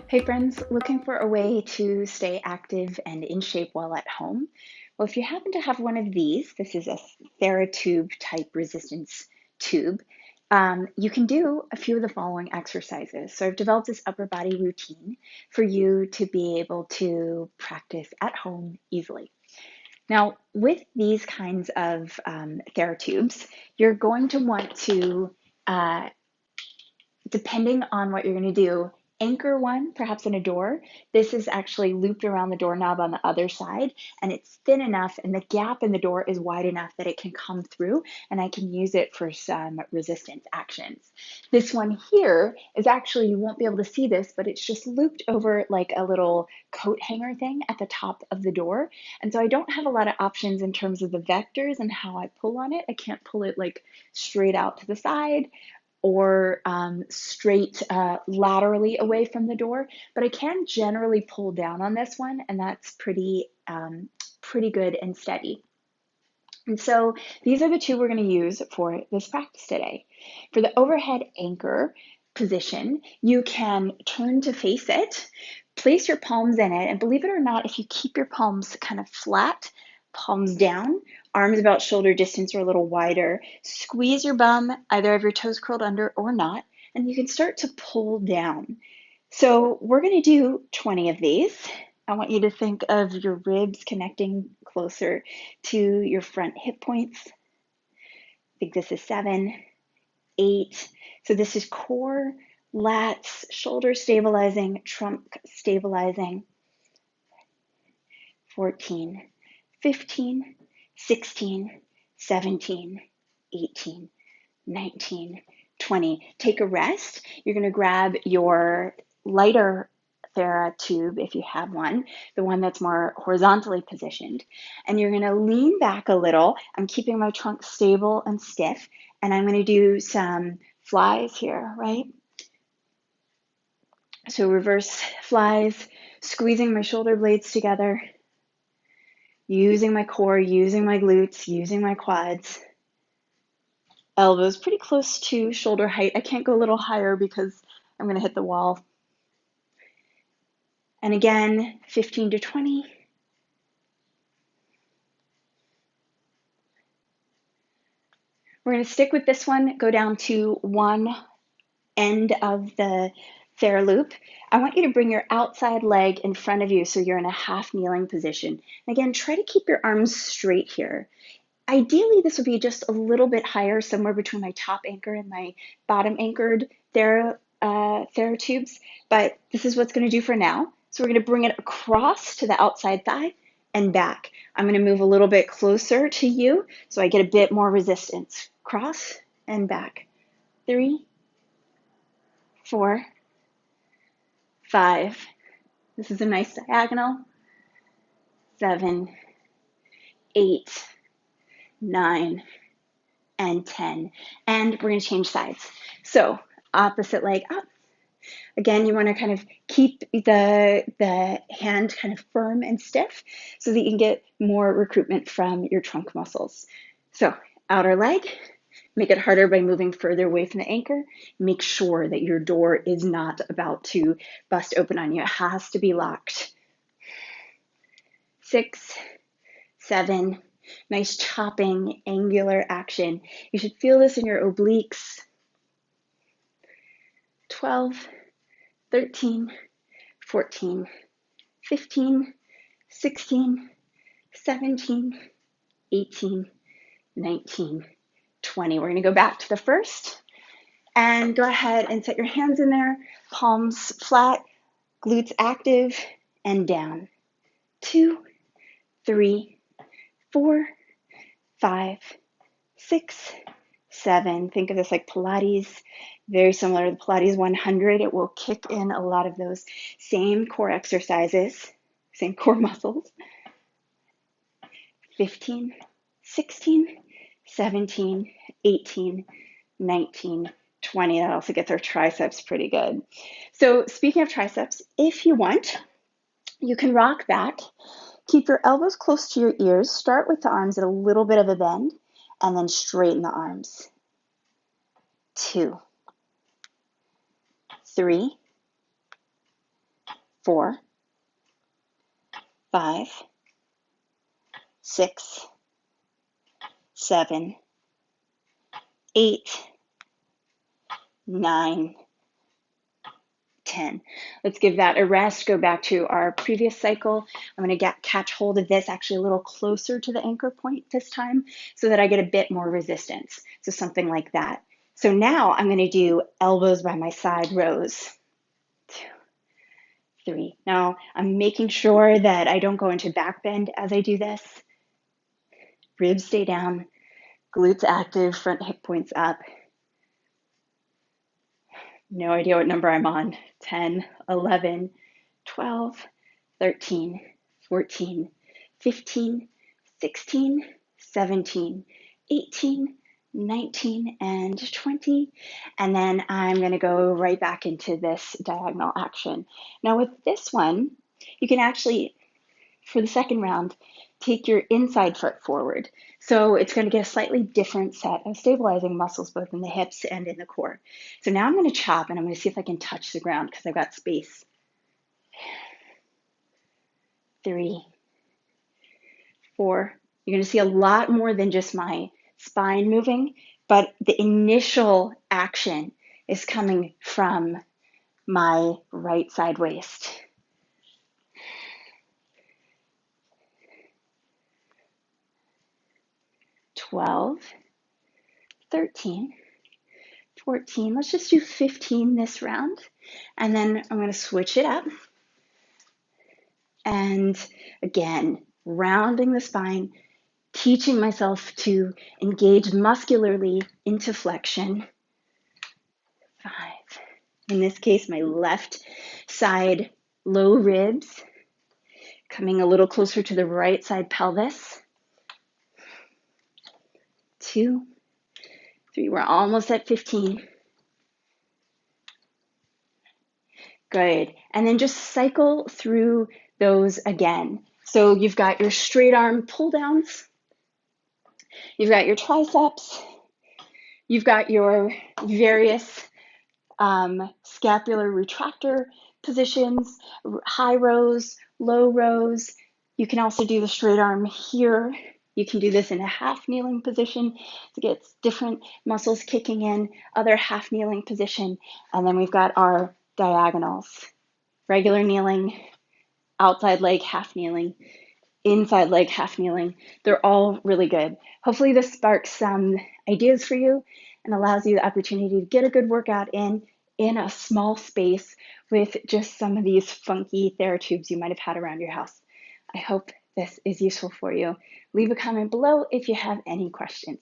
Hey friends, looking for a way to stay active and in shape while at home? Well, if you happen to have one of these, this is a TheraTube type resistance tube, you can do a few of the following exercises. So I've developed this upper body routine for you to be able to practice at home easily. Now, with these kinds of TheraTubes, you're going to want to uh, depending on what you're going to do, anchor one perhaps in a door. This is actually looped around the doorknob on the other side, and it's thin enough and the gap in the door is wide enough that it can come through and I can use it for some resistance actions. This one here is actually, you won't be able to see this, but it's just looped over like a little coat hanger thing at the top of the door. And so I don't have a lot of options in terms of the vectors and how I pull on it. I can't pull it like straight out to the side or straight laterally away from the door, but I can generally pull down on this one, and that's pretty good and steady. And so these are the two we're going to use for this practice today. For the overhead anchor position, you can turn to face it, place your palms in it, and believe it or not, if you keep your palms kind of flat, palms down, arms about shoulder distance or a little wider, squeeze your bum, either have your toes curled under or not, and you can start to pull down. So we're going to do 20 of these. I want you to think of your ribs connecting closer to your front hip points. I think this is 7, 8. So this is core, lats, shoulder stabilizing, trunk stabilizing. 14, 15, 16, 17, 18, 19, 20. Take a rest. You're going to grab your lighter TheraTube, if you have one, the one that's more horizontally positioned, and you're going to lean back a little. I'm keeping my trunk stable and stiff, and I'm going to do some flies here, right? So reverse flies, squeezing my shoulder blades together, using my core, using my glutes, using my quads. Elbows pretty close to shoulder height. I can't go a little higher because I'm going to hit the wall. And again, 15 to 20. We're going to stick with this one, go down to one end of the TheraLoop. I want you to bring your outside leg in front of you so you're in a half kneeling position. Again, try to keep your arms straight here. Ideally, this would be just a little bit higher, somewhere between my top anchor and my bottom anchored TheraTubes, but this is what's going to do for now. So we're going to bring it across to the outside thigh and back. I'm going to move a little bit closer to you so I get a bit more resistance. Cross and back. 3, 4, 5. This is a nice diagonal. 7, 8, 9, and 10. And we're going to change sides. So opposite leg up. Again, you want to kind of keep the hand kind of firm and stiff so that you can get more recruitment from your trunk muscles. So outer leg, make it harder by moving further away from the anchor. Make sure that your door is not about to bust open on you. It has to be locked. 6, 7, nice chopping, angular action. You should feel this in your obliques. 12, 13, 14, 15, 16, 17, 18, 19, 20. We're going to go back to the first and go ahead and set your hands in there, palms flat, glutes active, and down. 2, 3, 4, 5, 6, 7. Think of this like Pilates, very similar to the Pilates 100. It will kick in a lot of those same core exercises, same core muscles. 15, 16, 17, 18, 19, 20. That also gets our triceps pretty good. So speaking of triceps, if you want, you can rock back. Keep your elbows close to your ears. Start with the arms at a little bit of a bend, and then straighten the arms. 2, 3, 4, 5, 6, 7, 8, 9, 10. Let's give that a rest. Go back to our previous cycle. I'm going to catch hold of this actually a little closer to the anchor point this time so that I get a bit more resistance. So something like that. So now I'm going to do elbows by my side rows. 2, 3. Now I'm making sure that I don't go into back bend as I do this. Ribs stay down, glutes active, front hip points up. No idea what number I'm on. 10, 11, 12, 13, 14, 15, 16, 17, 18, 19, and 20. And then I'm going to go right back into this diagonal action. Now with this one, you can actually, for the second round, take your inside foot forward. So it's going to get a slightly different set of stabilizing muscles, both in the hips and in the core. So now I'm going to chop and I'm going to see if I can touch the ground because I've got space. 3, 4. You're going to see a lot more than just my spine moving, but the initial action is coming from my right side waist. 12, 13, 14. Let's just do 15 this round. And then I'm going to switch it up. And again, rounding the spine, teaching myself to engage muscularly into flexion. 5. In this case, my left side low ribs, coming a little closer to the right side pelvis. 2, 3. We're almost at 15. Good. And then just cycle through those again. So you've got your straight arm pull downs. You've got your triceps. You've got your various scapular retractor positions, high rows, low rows. You can also do the straight arm here. You can do this in a half kneeling position to get different muscles kicking in, other half kneeling position. And then we've got our diagonals, regular kneeling, outside leg half kneeling, inside leg half kneeling. They're all really good. Hopefully this sparks some ideas for you and allows you the opportunity to get a good workout in a small space with just some of these funky TheraTubes you might have had around your house. I hope this is useful for you. Leave a comment below if you have any questions.